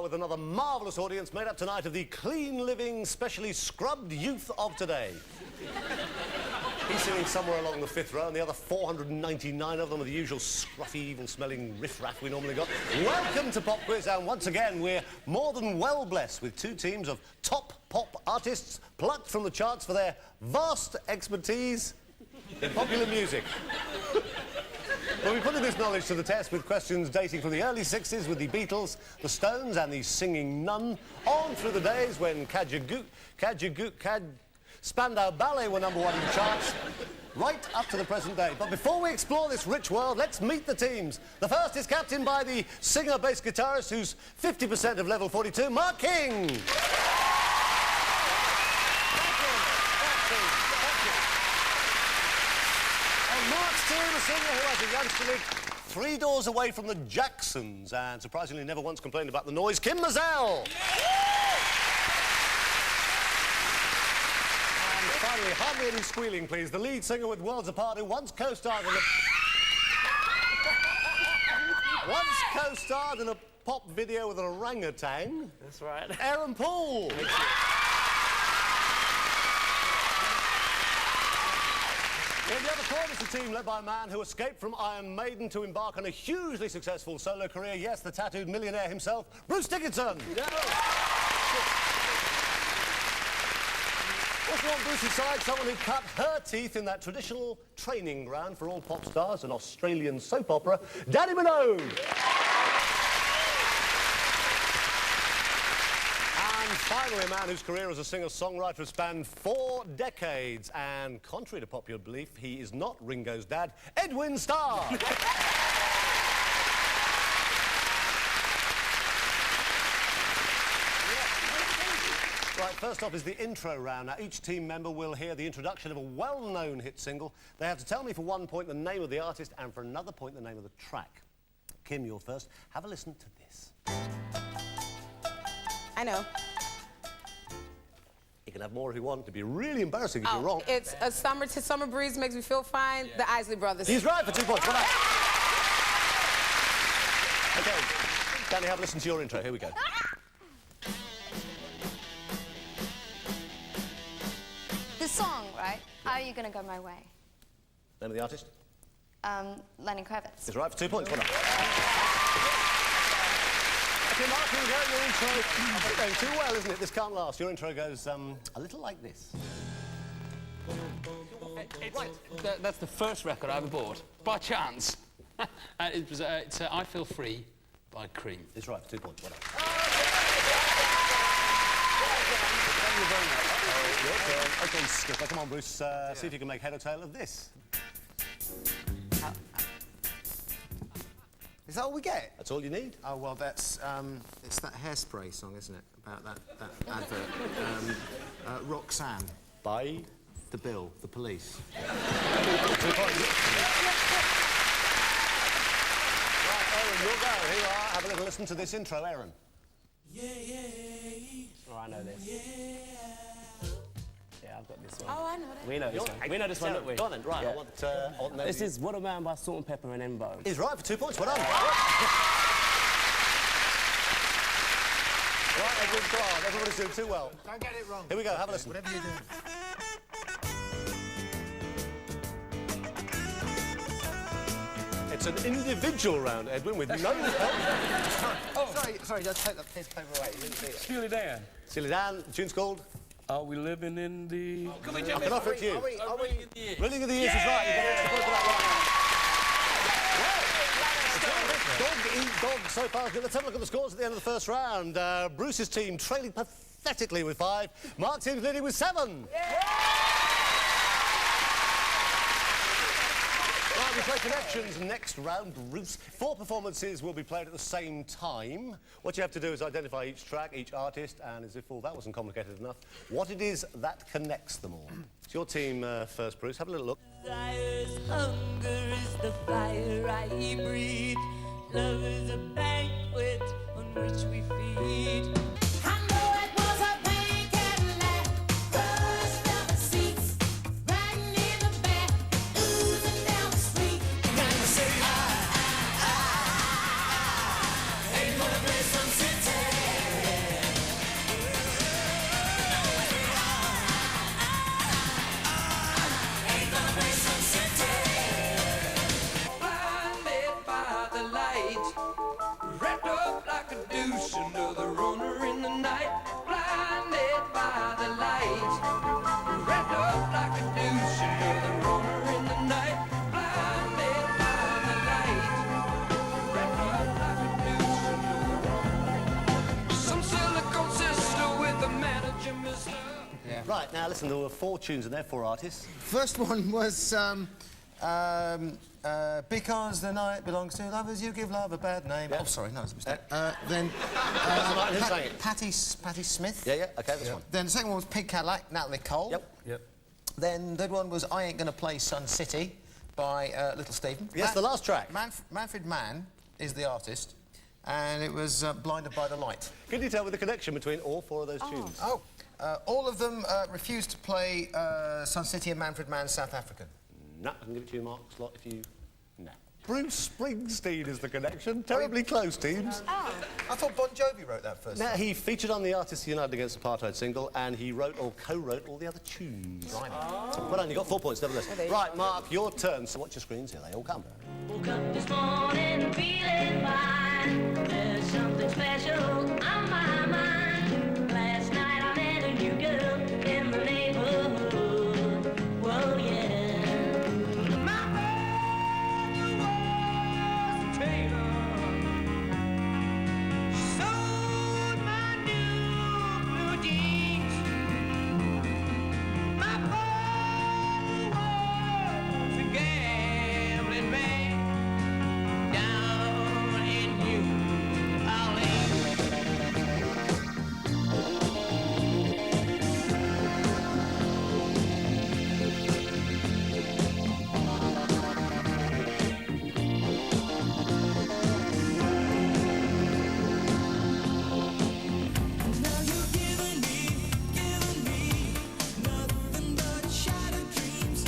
with another marvellous audience made up tonight of the clean-living, specially scrubbed youth of today. He's sitting somewhere along the fifth row, and the other 499 of them are the usual scruffy, evil-smelling riff-raff we normally got. Welcome to Pop Quiz, and once again, we're more than well blessed with two teams of top pop artists plucked from the charts for their vast expertise in popular music. Well, we're putting this knowledge to the test with questions dating from the early 60s with the Beatles, the Stones and the Singing Nun, on through the days when Spandau Ballet were #1 in the charts, right up to the present day. But before we explore this rich world, let's meet the teams. The first is captained by the singer-bass guitarist who's 50% of level 42, Mark King. Thank you. And Mark's team, a singer who has a youngster league 3 doors away from the Jacksons and surprisingly never once complained about the noise, Kym Mazelle. Finally, hardly any squealing, please. The lead singer with Worlds Apart, who once co-starred in a pop video with an orangutan. That's right. Poole. In the other corner is a team led by a man who escaped from Iron Maiden to embark on a hugely successful solo career. Yes, the tattooed millionaire himself, Dickinson. Also on Bruce's side, someone who cut her teeth in that traditional training ground for all pop stars, an Australian soap opera, Danni Minogue. And finally, a man whose career as a singer-songwriter has spanned 4 decades. And contrary to popular belief, he is not Ringo's dad, Edwin Starr. Right, first off is the intro round. Now, each team member will hear the introduction of a well-known hit single. They have to tell me for 1 point the name of the artist and for another point the name of the track. Kym, you're first. Have a listen to this. I know. You can have more if you want. It'd be really embarrassing if you're wrong. It's a summer breeze makes me feel fine. Yeah. The Isley Brothers. He's right for 2 points. Well done. Okay, Danny, have a listen to your intro. Here we go. The song, right? Are You Gonna Go My Way? Name of the artist? Lenny Kravitz. He's right for 2 points. Well done. Okay, Mark, here we go. Your intro. It's going too well, isn't it? This can't last. Your intro goes a little like this. Right. That's the first record I ever bought, by chance. It's I Feel Free by Cream. It's right for 2 points. Well done. Okay, skipper. Come on, Bruce. See if you can make head or tail of this. Is that all we get? That's all you need. Oh, well, that's, it's that Hairspray song, isn't it? About that advert. Roxanne. By? The Bill, the Police. 2 points. Right, Aaron, you'll go. Here you are. Have a little listen to this intro, Aaron. Oh, I know this. Yeah, I've got this one. Oh, I know that. We know this one. We know this one, don't we? Go on then. Right, Yeah. I want This is What a Man by Salt and Pepper and Embo. He's right for 2 points. Well done. Right, Edwin Starr. Everybody's doing too well. Don't get it wrong. Here we go. Have a listen. Whatever you do. It's an individual round, Edwin, with no help. Oh, sorry, just take the piece paper away. You didn't see it. Steely Dan. Steely Dan, the tune's called? Are we living in the... I can offer it to you. Are we? Ringing of the Years is right. You've got to put that right. Dog eat dog so far. Let's have a look at the scores at the end of the first round. Bruce's team trailing pathetically with 5. Mark's team's leading with 7. Right, we play connections next round, Bruce. 4 performances will be played at the same time. What you have to do is identify each track, each artist, and as if all that wasn't complicated enough, what it is that connects them all. It's your team first, Bruce. Have a little look. Desire's hunger is the fire I breathe. Love is a banquet on which we feed. I know it was a pink Cadillac, rushed down the seats, riding in the back, oozing down the street. And I say, ain't gonna play some city. Now, listen, there were 4 tunes in there, 4 artists. First one was Because the Night Belongs to Lovers, You Give Love a Bad Name. Yeah. Oh, sorry, no, it's a mistake. Then Who's saying it? Patti Smith. Yeah, okay, this one. Then the second one was Pig Cadillac, Natalie Cole. Yep. Then the third one was I Ain't Gonna Play Sun City by Little Steven. Yes, the last track. Manfred Mann is the artist, and it was Blinded by the Light. Can you tell me the connection between all 4 of those tunes? Oh, all of them refused to play Sun City and Manfred Mann's South African. No, I can give it to you, Mark Slot, if you... No. Bruce Springsteen is the connection. Terribly close, teams. Oh. I thought Bon Jovi wrote that first. Now, he featured on the Artists United Against Apartheid single, and he wrote or co-wrote all the other tunes. Right. Well done, you got 4 points, nevertheless. Right, Mark, your turn. So watch your screens, here they all come. Woke up this morning feeling fine. There's something special on my mind. Last night I met a new girl in the neighborhood. Whoa, yeah. My brother was a tailor. Sewed my new blue jeans. My brother was a gambling man down in New Orleans. Now you're giving me nothing but shattered dreams.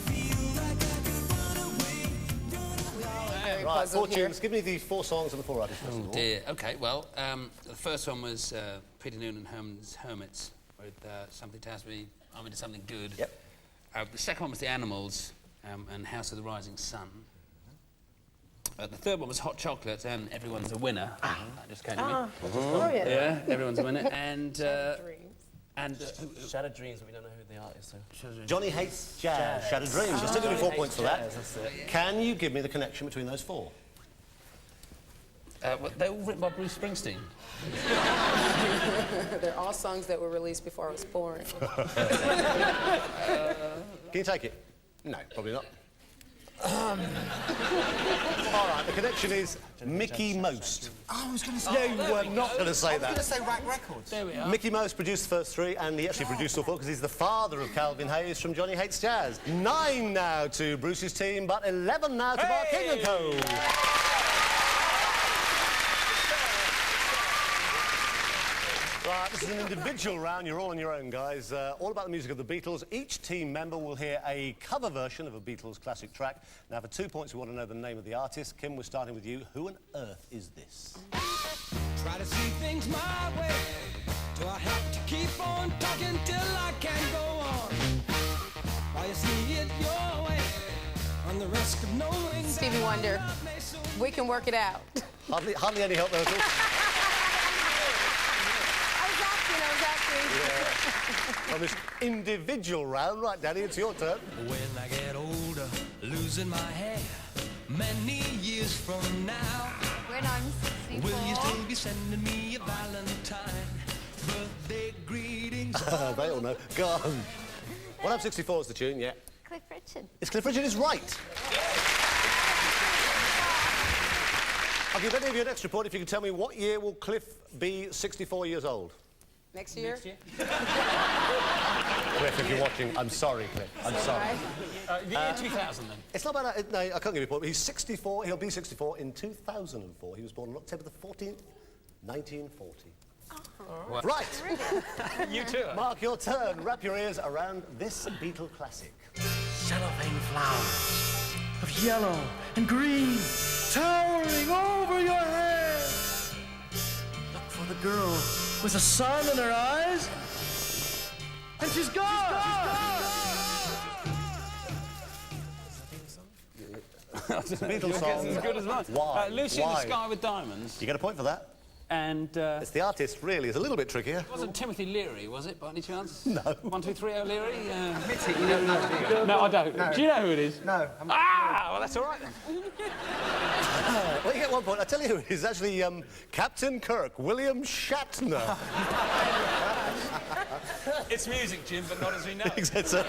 Feel like I could run away. Right, 4 here. tunes. Give me the 4 songs and the 4 artists, first of all. Dear. OK, well, the first one was Peter Noon and Hermits, with Something Tells Me I'm Into Something Good. Yep. The second one was The Animals and House of the Rising Sun. The third one was Hot Chocolate and Everyone's a Winner. That just came to me. Oh, yeah. Yeah, Everyone's a Winner. And... Shattered Dreams, but we don't know who the artist is. Johnny Hates Jazz, Shattered Dreams. You're still giving me 4 points for that. Can you give me the connection between those 4? well, they're all written by Bruce Springsteen. They're all songs that were released before I was born. Can you take it? No, probably not. All right, the connection is Mickey Most. Oh, I was going to say... No, you were not going to say I was going to that. say Rack Records. There we are. Mickey Most produced the first 3, and he actually produced all 4 because he's the father of Calvin Hayes from Johnny Hates Jazz. 9 now to Bruce's team, but 11 now to Mark King & Co. Right, this is an individual round. You're all on your own, guys. All about the music of the Beatles. Each team member will hear a cover version of a Beatles classic track. Now, for 2 points, we want to know the name of the artist. Kim, we're starting with you. Who on earth is this? Try to see things my way. Do I have to keep on talking till I can go on? While you see it your way, on the risk of knowing Stevie Wonder. We can work it out. Hardly any help there at all. I was asking. On this individual round. Right, Danny, it's your turn. when I get older, losing my hair. Many years from now, When I'm 64. will you still be sending me a Valentine? Birthday greetings. They all know. Go on. Well, I'm 64 is the tune, yeah. Cliff Richard. It's Cliff Richard is right. I'll give any of you an extra point if you can tell me what year will Cliff be 64 years old? Next year? Cliff, if you're watching, I'm sorry, Cliff. I'm sorry. The year 2000, then. It's not about that. No, I can't give you a point. But he's 64. He'll be 64 in 2004. He was born on October the 14th, 1940. Well, Right. you too. Mark, your turn. Wrap your ears around this Beatle classic. cellophane flowers of yellow and green towering over your head. Look for the girl with the sun in her eyes, and she's gone. Beatles song. As good as mine. Why? Lucy in Why? the Sky with Diamonds. You get a point for that. And It's the artist, really. It's a little bit trickier. it wasn't Timothy Leary, was it, by any chance? No. 1, 2, 3, O'Leary? Admit it, you don't know, do you? No, I don't. Do you know who it is? No. Ah! Well, that's all right then. Well, you get 1 point. I tell you who it is. Actually, Captain Kirk, William Shatner. It's music, Jim, but not as we know it. Exactly.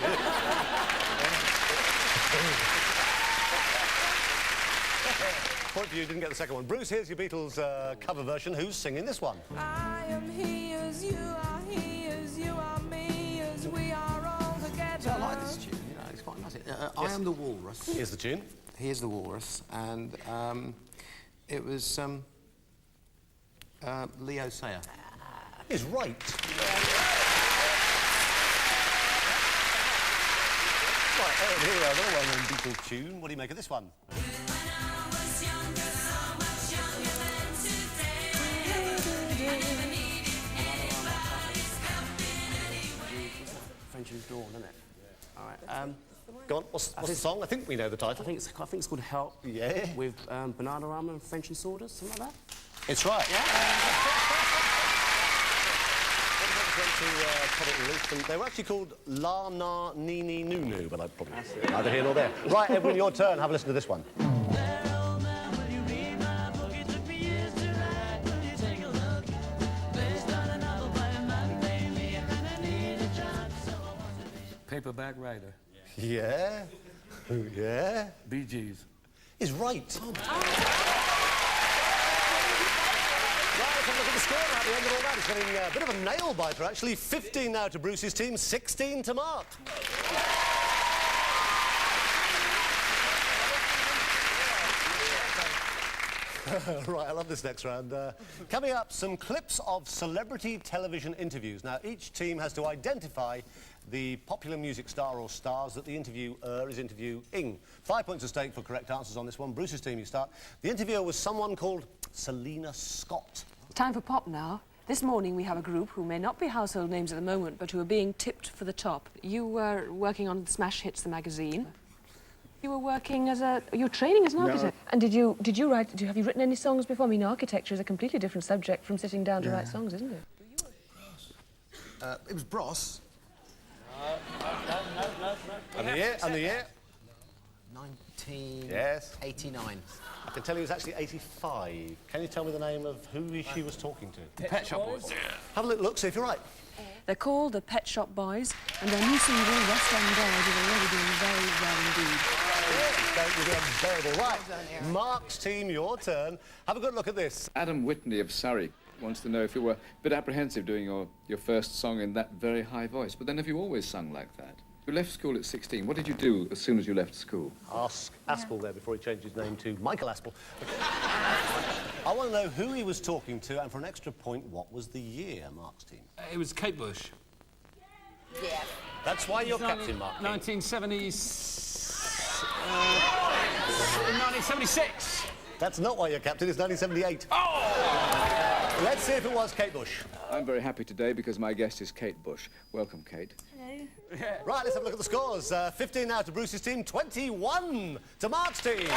Point for you, didn't get the second one. Bruce, here's your Beatles cover version. Who's singing this one? I am he as you are me as we are all together. So I like this tune, you know, it's quite nice. I Am the Walrus. Here's the tune. He is the Walrus, and it was Leo Sayer. Is right. Right, here we are, another well-known Beatles tune. What do you make of this one? French and Dawn, isn't it? Yeah. All right. Go on, what's the song? I think we know the title. I think it's called Help. Yeah. With Bananarama and French and Sawdust, something like that. It's right. Yeah. They were actually called La Na Ni Ni Nu Nu, but I probably neither here nor there. Right, Edwin, your turn. Have a listen to this one. Paperback Writer. Yeah. Yeah. Bee Gees. Is right. Right, let's have a look at the score at the end of all that. It's getting a bit of a nail-biter, actually. 15 now to Bruce's team, 16 to Mark. Right, I love this next round. Coming up, some clips of celebrity television interviews. Now, each team has to identify the popular music star or stars that the interviewer is interviewing. 5 points at stake for correct answers on this one. Bruce's team, you start. The interviewer was someone called Selena Scott. Time for pop now. This morning we have a group who may not be household names at the moment, but who are being tipped for the top. You were working on Smash Hits, the magazine. You were working as a... You're training as an architect. And have you written any songs before? I mean, architecture is a completely different subject from sitting down to write songs, isn't it? It was Bros. And the year? And the year? 1989. Yes. I can tell you it was actually 85. Can you tell me the name of who she was talking to? The Pet Shop Boys. Have a little look, see if you're right. They're called the Pet Shop Boys, and their new single, West End Dog, is already doing very well indeed. You're doing unbearable. Right, Mark's team, your turn. Have a good look at this. Adam Whitney of Surrey wants to know if you were a bit apprehensive doing your first song in that very high voice, but then have you always sung like that? You left school at 16. What did you do as soon as you left school? Ask Aspel there before he changed his name to Michael Aspel. I want to know who he was talking to, and for an extra point, what was the year, Mark's team? It was Kate Bush. Yeah. That's why you're captain, Mark. 1976. That's not why you're captain, it's 1978. Oh! Let's see if it was Kate Bush. I'm very happy today because my guest is Kate Bush. Welcome, Kate. Hello. Right, let's have a look at the scores. 15 now to Bruce's team, 21 to Mark's team.